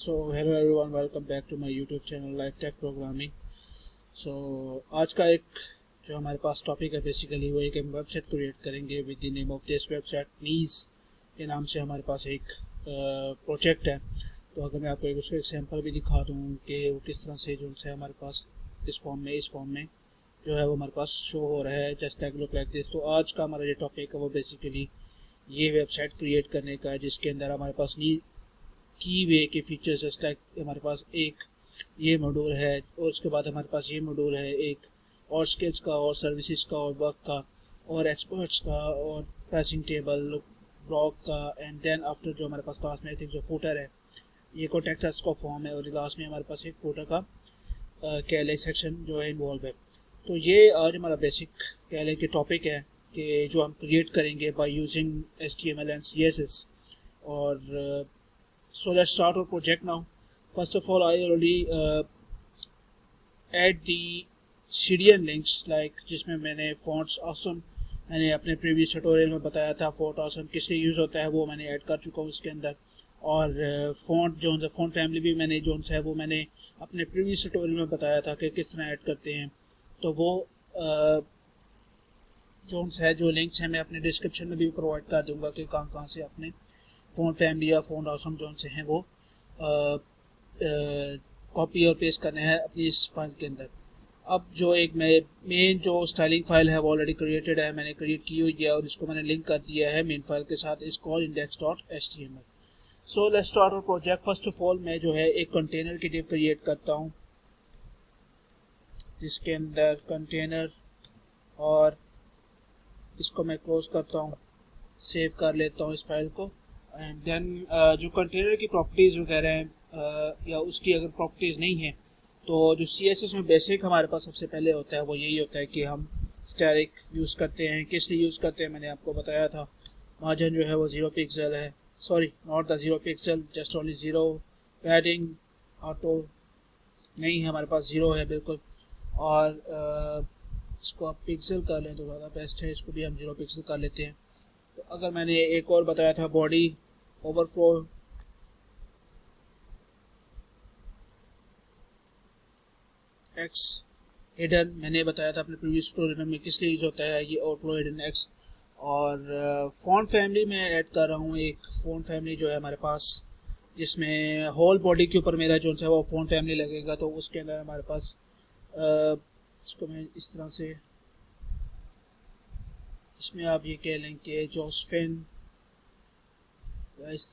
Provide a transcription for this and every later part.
So hello everyone, welcome back to my YouTube channel like tech programming. So आज का एक जो हमारे पास टॉपिक है बेसिकली वो एक वेबसाइट क्रिएट करेंगे with the name of this website नीज के नाम से हमारे पास एक प्रोजेक्ट है। तो अगर मैं आपको एक उसका एग्जांपल भी दिखा दूँ कि वो किस तरह से जो है हमारे पास इस फॉर्म में जो है वो हमारे पास शो हो रहा है, just like look like this. तो आज का हमारा जो टॉपिक है वो बेसिकली ये वेबसाइट क्रिएट करने का है, जिसके अंदर हमारे पास की वे के फीचर्स जस्ट लाइक हमारे पास एक ये मॉड्यूल है और उसके बाद हमारे पास ये मॉड्यूल है एक और स्किल्स का और सर्विसेज का और वर्क का और एक्सपर्ट्स का और प्राइसिंग टेबल ब्लॉग का एंड देन आफ्टर जो हमारे पास लास्ट में आई थिंक जो फूटर है ये कॉन्टैक्ट अस का फॉर्म है और लास्ट में हमारे पास एक फूटर का कैले सेक्शन जो है इन्वॉल्व है। तो ये आज हमारा बेसिक कैले के टॉपिक है कि जो हम क्रिएट करेंगे by using HTML and CSS। और so let's start our project now. First of all, I already add the CDN links like जिसमें मैंने fonts awesome मैंने अपने previous ट्यूटोरियल में बताया था font awesome किस लिए यूज़ होता है वो मैंने ऐड कर चुका हूँ इसके अंदर। और font जो है font फैमिली भी मैंने जो है वो मैंने अपने previous ट्यूटोरियल में बताया था कि किस तरह ऐड करते हैं। तो वो जो लिंक्स हैं मैं अपने डिस्क्रिप्शन में भी प्रोवाइड कर दूंगा कि कहाँ से अपने फ़ॉन्ट फैमिली या फ़ॉन्ट ऑसम जोन से हैं वो कॉपी और पेस्ट करने हैं अपनी इस फाइल के अंदर। अब जो एक मेन जो स्टाइलिंग फाइल है वो ऑलरेडी क्रिएटेड है, मैंने क्रिएट की हुई है और इसको मैंने लिंक कर दिया है मेन फाइल के साथ, इस call index.html। So let's start our project. First of all मैं जो है एक कंटेनर की डिव क्रिएट करता हूँ जिसके अंदर कंटेनर, और इसको मैं क्लोज करता हूँ, सेव कर लेता हूँ इस फाइल को। एंड देन जो कंटेनर की प्रॉपर्टीज़ वगैरह हैं या उसकी अगर प्रॉपर्टीज़ नहीं है तो जो CSS में बेसिक हमारे पास सबसे पहले होता है वो यही होता है कि हम स्टैटिक यूज़ करते हैं। किस लिए यूज़ करते हैं मैंने आपको बताया था। मार्जिन जो है वो 0 पिक्सल है, sorry not the 0 pixel, just only 0। Padding auto नहीं है हमारे पास, 0 है बिल्कुल। और इसको आप पिक्सल कर लें तो ज़्यादा बेस्ट है, इसको भी हम 0 पिक्सल कर लेते हैं। तो अगर मैंने एक और बताया था बॉडी ओवरफ्लो एक्स हिडन, मैंने बताया था अपने प्रीवियस ट्यूटोरियल में किस लिए यूज होता है ये ओवरफ्लो हिडन एक्स। और फॉन्ट फैमिली में ऐड कर रहा हूँ एक फॉन्ट फैमिली जो है हमारे पास जिसमें होल बॉडी के ऊपर मेरा जो है वो फॉन्ट फैमिली लगेगा। तो उसके अंदर हमारे पास इसको मैं इस तरह से, इसमें आप ये कह लें कि जोसफिन इस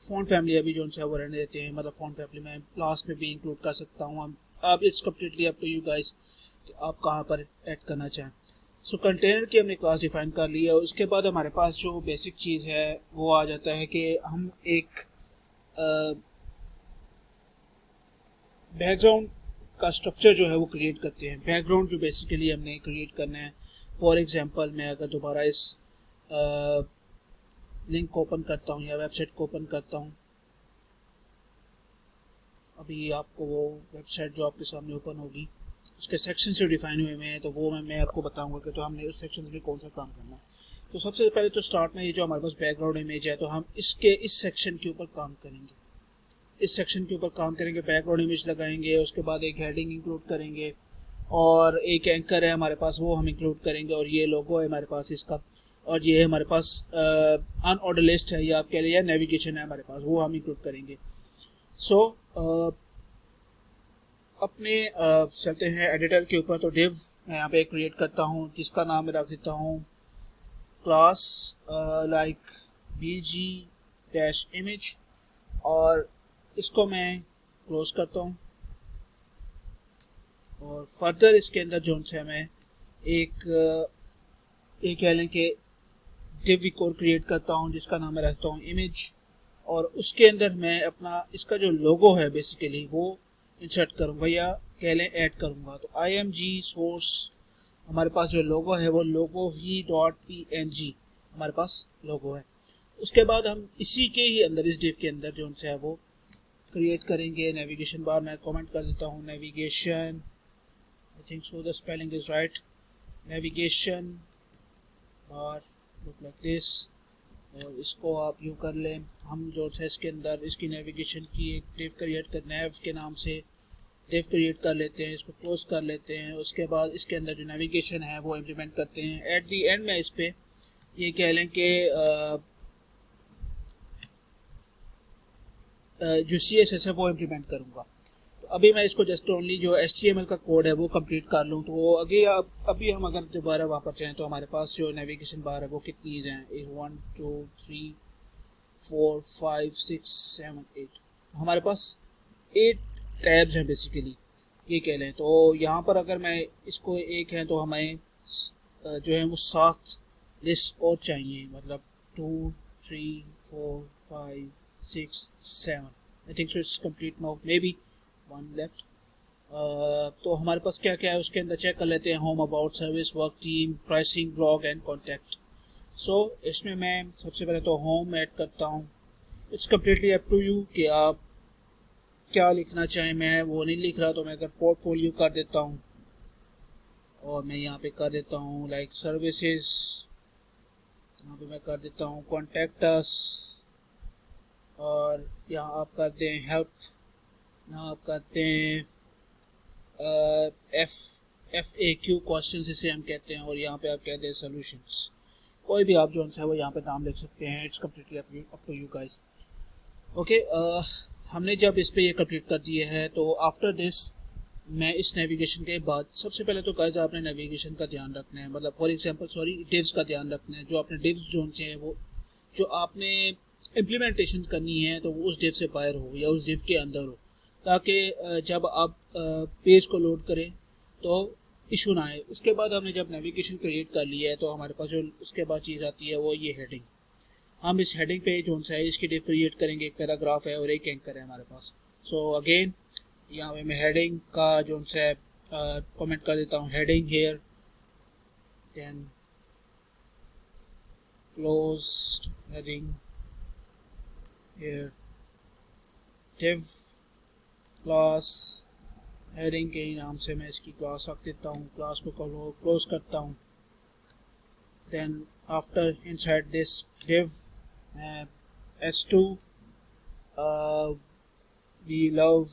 फ़ॉन्ट फैमिली अभी जो है वो रहने देते हैं, मतलब फ़ॉन्ट फैमिली में लास्ट में भी इंक्लूड कर सकता हूँ। अब it's completely up to you guys कि आप कहाँ पर ऐड करना चाहें। सो कंटेनर की हमने क्लास डिफाइन कर ली है। उसके बाद हमारे पास जो बेसिक चीज़ है वो आ जाता है कि हम एक बैकग्राउंड का स्ट्रक्चर जो है वो क्रिएट करते हैं। बैकग्राउंड जो बेसिकली हमने क्रिएट करना है, फॉर एग्जांपल मैं अगर दोबारा इस लिंक को ओपन करता हूँ या वेबसाइट को ओपन करता हूँ, अभी आपको वो वेबसाइट जो आपके सामने ओपन होगी उसके सेक्शन से डिफाइन हुए हैं, तो वो मैं आपको बताऊंगा कि तो हमने उस सेक्शन में कौन सा काम करना है। तो सबसे पहले तो स्टार्ट में ये जो हमारे पास बैकग्राउंड इमेज है तो हम इसके इस सेक्शन के ऊपर काम करेंगे, इस सेक्शन के ऊपर काम करेंगे, बैकग्राउंड इमेज लगाएंगे। उसके बाद एक हेडिंग इंक्लूड करेंगे और एक एंकर है हमारे पास वो हम इंक्लूड करेंगे, और ये लोगो है हमारे पास इसका, और ये हमारे पास अनऑर्डर लिस्ट है या आप कह लीजिए नेविगेशन है हमारे पास, वो हम इंक्लूड करेंगे। सो अपने चलते हैं एडिटर के ऊपर। तो डिव मैं यहाँ पे क्रिएट करता हूँ जिसका नाम मैं रख देता हूँ क्लास लाइक bg-image, और इसको मैं क्लोज करता हूँ। और फर्दर इसके अंदर जो है मैं एक कह लें कि डिव कोड क्रिएट करता हूँ जिसका नाम मैं रखता हूँ इमेज, और उसके अंदर मैं अपना इसका जो लोगो है बेसिकली वो इंसर्ट करूँगा या कह लें ऐड करूँगा। तो img सोर्स हमारे पास जो लोगो है वो लोगो ही .png हमारे पास लोगो है। उसके बाद हम इसी के ही अंदर इस डिव के अंदर जो है वो क्रिएट करेंगे नेविगेशन बार। मैं कमेंट कर देता हूँ navigation, I think so the spelling is right, navigation bar look like this. और इसको आप यूँ कर लें। हम जो है इसके अंदर इसकी नेविगेशन की एक डिव क्रिएट कर, नेव के नाम से डिव क्रिएट कर लेते हैं, इसको क्लोज कर लेते हैं। उसके बाद इसके अंदर जो नेविगेशन है वो इम्प्लीमेंट करते हैं। एट दी एंड में इस पर ये कह लें कि जो CSS है वो इम्प्लीमेंट करूँगा। तो अभी मैं इसको जस्ट ओनली जो HTML का कोड है वो कंप्लीट कर लूँ। तो अभी हम अगर दोबारा वापस जाएँ तो हमारे पास जो नेविगेशन बार है वो कितनी है, 1 2 3 4 5 6 7 8, हमारे पास 8 टैब्स हैं बेसिकली, ये कह लें। तो यहाँ पर अगर मैं इसको एक है तो हमें जो है वो 7 लिस्ट और चाहिए, मतलब 2 3 4 5 6 7। I think so it's complete now, may be 1 left. तो हमारे पास क्या क्या है उसके अंदर चेक कर लेते हैं। Home, about, service, work, team, pricing, blog and contact. So इसमें मैं सबसे पहले तो होम ऐड करता हूँ। It's completely up to you कि आप क्या लिखना चाहें। मैं वो नहीं लिख रहा, तो मैं अगर पोर्टफोलियो कर देता हूँ और मैं यहाँ पे कर देता हूँ लाइक सर्विसेज, यहाँ पे मैं कर देता हूँ कॉन्टैक्ट अस, और यहाँ आप करते हैं हेल्प, यहाँ आप करते हैं FAQ क्वेश्चन जिसे हम कहते हैं, और यहाँ पे आप कहते हैं सॉल्यूशंस। कोई भी आप जो है वो यहाँ पे नाम लिख सकते हैं। It's completely up to you guys. Okay, हमने जब इस पे ये कंप्लीट कर दिए है तो आफ्टर दिस मैं इस नेविगेशन के बाद सबसे पहले तो गाइस आपने नेविगेशन का ध्यान रखना है, मतलब फॉर एग्जांपल डिव्स का ध्यान रखना है। जो आपने डिव्स जो हैं वो जो आपने इम्प्लीमेंटेशन करनी है तो वो उस डिव से बाहर हो या उस डिव के अंदर हो, ताकि जब आप पेज को लोड करें तो इशू ना आए। उसके बाद हमने जब नेविगेशन क्रिएट कर लिया है तो हमारे पास जो उसके बाद चीज़ आती है वो ये हेडिंग। हम इस हेडिंग पे जो सा है इसकी डिव क्रिएट करेंगे, एक पैराग्राफ है और एक एंकर है हमारे पास। सो अगेन यहाँ पे मैं हेडिंग का जो सा कमेंट कर देता हूँ, heading here, then closed heading here, div class, heading के ही नाम से मैं इसकी क्लास रख देता हूँ, क्लास को क्लोज करता हूँ। Then after inside this div S2 we love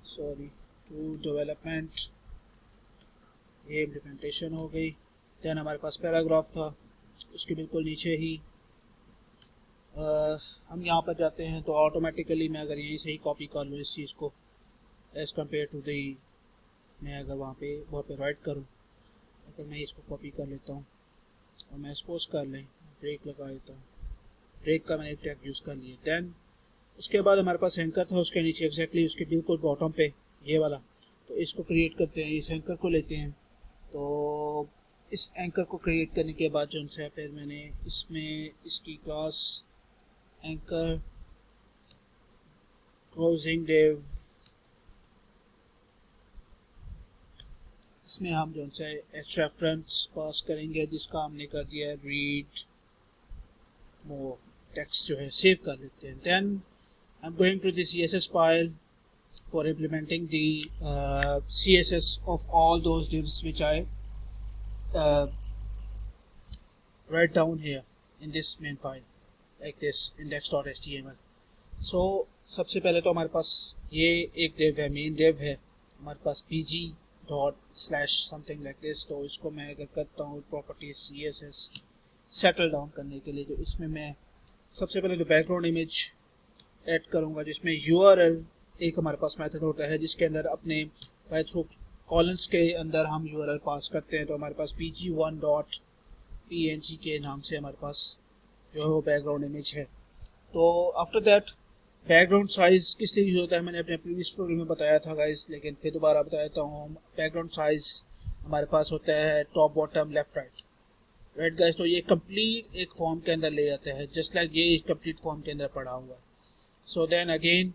to development, ये इम्प्लीमेंटेशन हो गई। देन हमारे पास पैराग्राफ था, उसके बिल्कुल नीचे ही हम यहाँ पर जाते हैं तो ऑटोमेटिकली मैं अगर यहीं से ही कॉपी कर लूँ इस चीज़ को एज़ कम्पेयर टू दी, मैं अगर वहाँ पे राइट करूँ, अगर मैं इसको कॉपी कर लेता हूँ और मैं सपोज कर लें ब्रेक लगा देता हूँ, ब्रेक का मैंने एक टैग यूज़ कर लिया। देन उसके बाद हमारे पास एंकर था, उसके नीचे एग्जैक्टली उसके बिल्कुल बॉटम पे ये वाला, तो इसको क्रिएट करते हैं, इस एंकर को लेते हैं। तो इस एंकर को क्रिएट करने के बाद जो है फिर मैंने इसमें इसकी क्लास एंकर क्लोजिंग डिव, इसमें हम जो है एक्स्ट्रा रेफरेंस पास करेंगे जिसका हमने कर दिया है रीड मोर, टेक्स्ट जो है सेव कर लेते हैं। Then I'm going to the CSS file for implementing the CSS of all those divs which I write down here in this main file like this index.html. So सबसे पहले तो हमारे पास ये एक div है, main div है हमारे पास pg dot slash something like this। तो इसको मैं अगर करता हूँ properties CSS settle down करने के लिए, तो इसमें मैं सबसे पहले तो बैकग्राउंड इमेज ऐड करूंगा जिसमें URL एक हमारे पास मेथड होता है जिसके अंदर अपने थ्रू कॉलम्स के अंदर हम URL पास करते हैं। तो हमारे पास pg1.png के नाम से हमारे पास जो है वो बैकग्राउंड इमेज है। तो आफ्टर दैट बैकग्राउंड साइज किस लिए यूज होता है मैंने अपने प्रीवियस वीडियो में बताया था गाइस, लेकिन फिर दोबारा बता देता हूँ। बैकग्राउंड साइज हमारे पास होता है top, bottom, left, right guys. तो ये कंप्लीट एक फॉर्म के अंदर ले जाता है, जस्ट लाइक ये कंप्लीट फॉर्म के अंदर पड़ा हुआ है। सो देन अगेन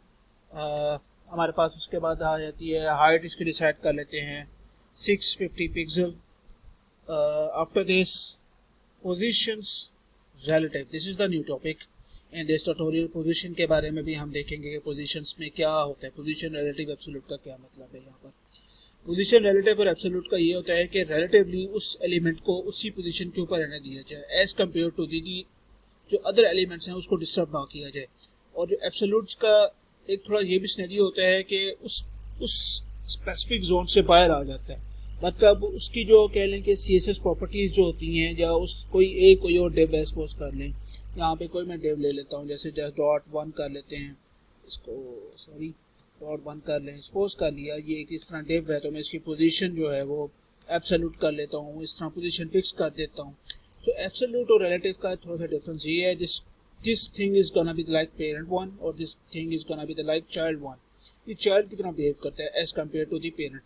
हमारे पास उसके बाद आ जाती है हाइट, इसकी डिसाइड कर लेते हैं 650 pixel. After this positions relative, this is the new topic in this tutorial. Position के बारे में भी हम देखेंगे कि पोजीशंस में क्या होता है, पोजीशन रिलेटिव एब्सोल्यूट का क्या मतलब है यहाँ पर। पोजीशन रिलेटिव और एब्सोल्यूट का ये होता है कि रिलेटिवली उस एलिमेंट को उसी पोजीशन के ऊपर रहने दिया जाए एज कम्पेयर टू दी जो अदर एलिमेंट्स हैं उसको डिस्टर्ब ना किया जाए। और जो एब्सोल्यूट का एक थोड़ा ये भी सिनेरियो होता है कि उस स्पेसिफिक जोन से बाहर आ जाता है, मतलब उसकी जो कह लें कि CSS प्रॉपर्टीज जो होती हैं, या उस कोई और डेव है सपोज कर लें, यहाँ पे कोई मैं डेव ले लेता हूँ, जैसे जस्ट .1 कर लेते हैं इसको, सॉरी .1 कर लें, सपोज कर लिया ये इस तरह डेव है, तो मैं इसकी पोजीशन जो है वो एब्सोल्यूट कर लेता हूँ, इस तरह पोजीशन फिक्स कर देता हूँ। तो एब्सोल्यूट और रिलेटिव का थोड़ा सा डिफरेंस ये है, this thing is gonna be like parent one और this thing is gonna be like child one. ये चाइल्ड की तरह बिहेव करता है as compare to the parent,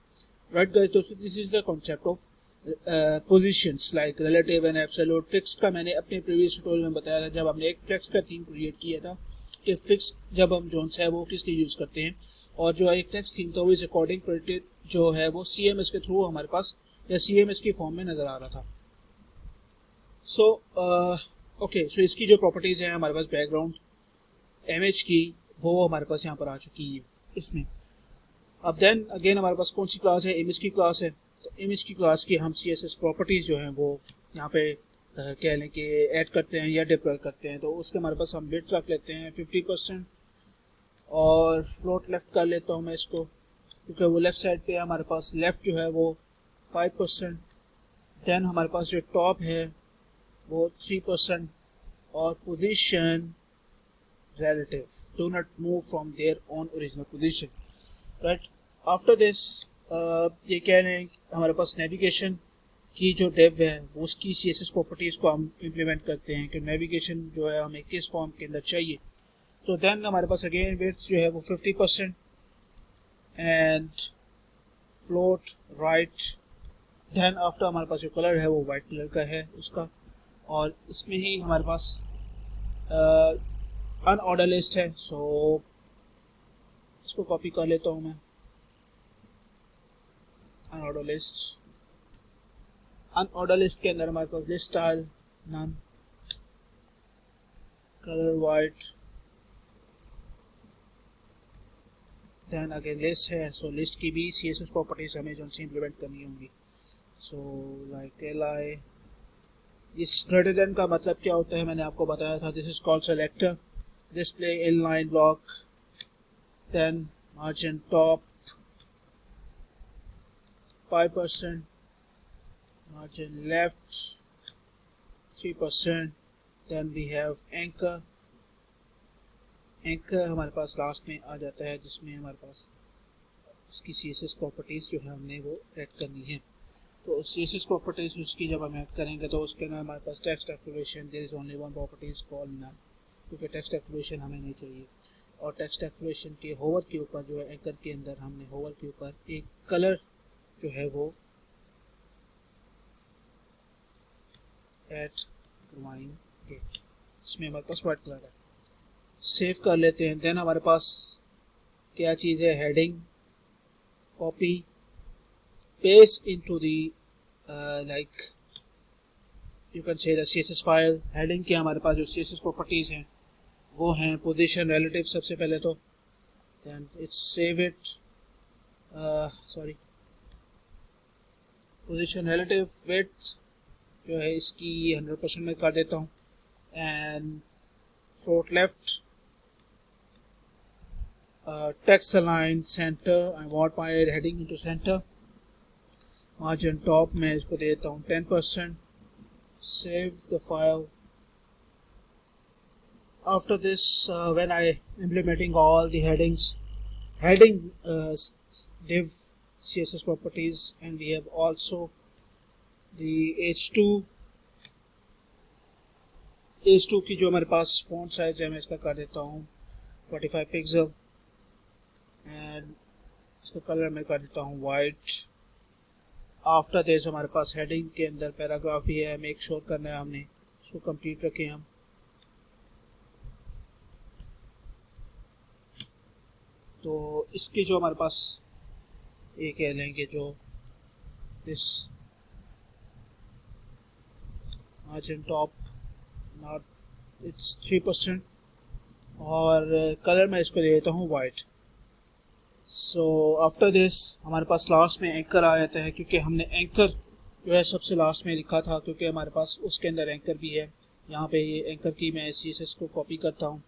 right guys. दोस्तों this is the concept of positions like relative and absolute. Fix का मैंने अपने प्रीवियस ट्यूटोरियल में बताया था, जब हमने एक फ्लेक्स का थीम क्रिएट किया था कि फिक्स जब हम जोन है वो किस लिए यूज करते हैं, और जो एक फ्लेक्स थीम था वो इस अकॉर्डिंग क्रिएटेड जो है वो CMS के थ्रू हमारे पास या CMS की फॉर्म में नजर आ रहा था। सो ओके, सो इसकी जो प्रॉपर्टीज हैं हमारे पास बैकग्राउंड इमेज की, वो हमारे पास यहाँ पर आ चुकी है इसमें। अब देन अगेन हमारे पास कौन सी क्लास है, इमेज की क्लास है। तो इमेज की क्लास की हम CSS प्रॉपर्टीज जो हैं वो यहाँ पे कह लें कि ऐड करते हैं या डिप्लॉय करते हैं। तो उसके हमारे पास हम विड्थ रख लेते हैं 50% और फ्लोट लेफ्ट कर लेता हूँ मैं इसको, क्योंकि वो लेफ्ट साइड पे हमारे पास लेफ्ट जो है वो 5%। देन हमारे पास जो टॉप है वो 3% और position relative do not move from their own original position, right? After this ये कह रहे हैं हमारे पास नेविगेशन की जो डेव है वो उसकी CSS प्रॉपर्टीज को हम इम्प्लीमेंट करते हैं कि नेविगेशन जो है हमें किस फॉर्म के अंदर चाहिए। तो देन हमारे पास अगेन विड्थ जो है वो 50% and float right. Then after हमारे पास जो कलर है वो वाइट कलर का है उसका, और इसमें ही हमारे पास अनऑर्डर लिस्ट है। सो इसको कॉपी कर लेता हूँ मैं, अनऑर्डर लिस्ट के अंदर हमारे पास list style none, colour white, then again list है। सो लिस्ट की भी CSS प्रॉपर्टीज हमें जो से इम्प्लीमेंट करनी होंगी। सो लाइक li, इस ग्रेटर देन का मतलब क्या होता है मैंने आपको बताया था, this is called selector, display inline block, then margin top 5%, margin left 3%, then we have anchor हमारे पास लास्ट में आ जाता है, जिसमें हमारे पास उसकी CSS प्रॉपर्टीज जो है हमने वो ऐड करनी है। तो CSS प्रॉपर्टीज उसकी जब हम ऐड करेंगे तो उसके अंदर हमारे पास text activation, there is only one properties called none, क्योंकि टेक्स्ट एक्टिवेशन हमें नहीं चाहिए। और टेक्स्ट एक्टिवेशन के होवर के ऊपर जो है एंकर के अंदर हमने होवर के ऊपर एक कलर जो है वो ऐड करवाएंगे, इसमें हमारे पास वाइट कलर है। सेव कर लेते हैं। देन हमारे पास क्या चीज़ है, heading, copy paste into the like you can say the CSS file. Heading के हमारे पास जो CSS प्रॉपर्टीज हैं वो हैं पोजीशन रिलेटिव सबसे पहले तो, then it's save it, sorry position relative width जो है इसकी 100% में कर देता हूँ, and float left, text align centre, I want my heading into centre, margin top में इसको दे देता हूँ 10%, save the file. After this when I implementing all the heading div CSS properties, and we have also the H2 की जो हमारे पास font size है मैं इसका कर देता हूँ 45 पिक्सल, एंड इसका कलर मैं कर देता हूँ white। आफ्टर दिस हमारे पास हेडिंग के अंदर पैराग्राफ भी है, मेक श्योर करना है हमने इसको कंप्लीट रखें हम। तो इसकी जो हमारे पास ये कह लेंगे जो this margin top not it's 3%, और कलर मैं इसको दे देता हूँ वाइट। सो आफ्टर दिस हमारे पास लास्ट में एंकर आ जाता है, क्योंकि हमने एंकर जो है सबसे लास्ट में लिखा था, क्योंकि हमारे पास उसके अंदर एंकर भी है। यहाँ पे ये एंकर की मैं CSS को कॉपी करता हूँ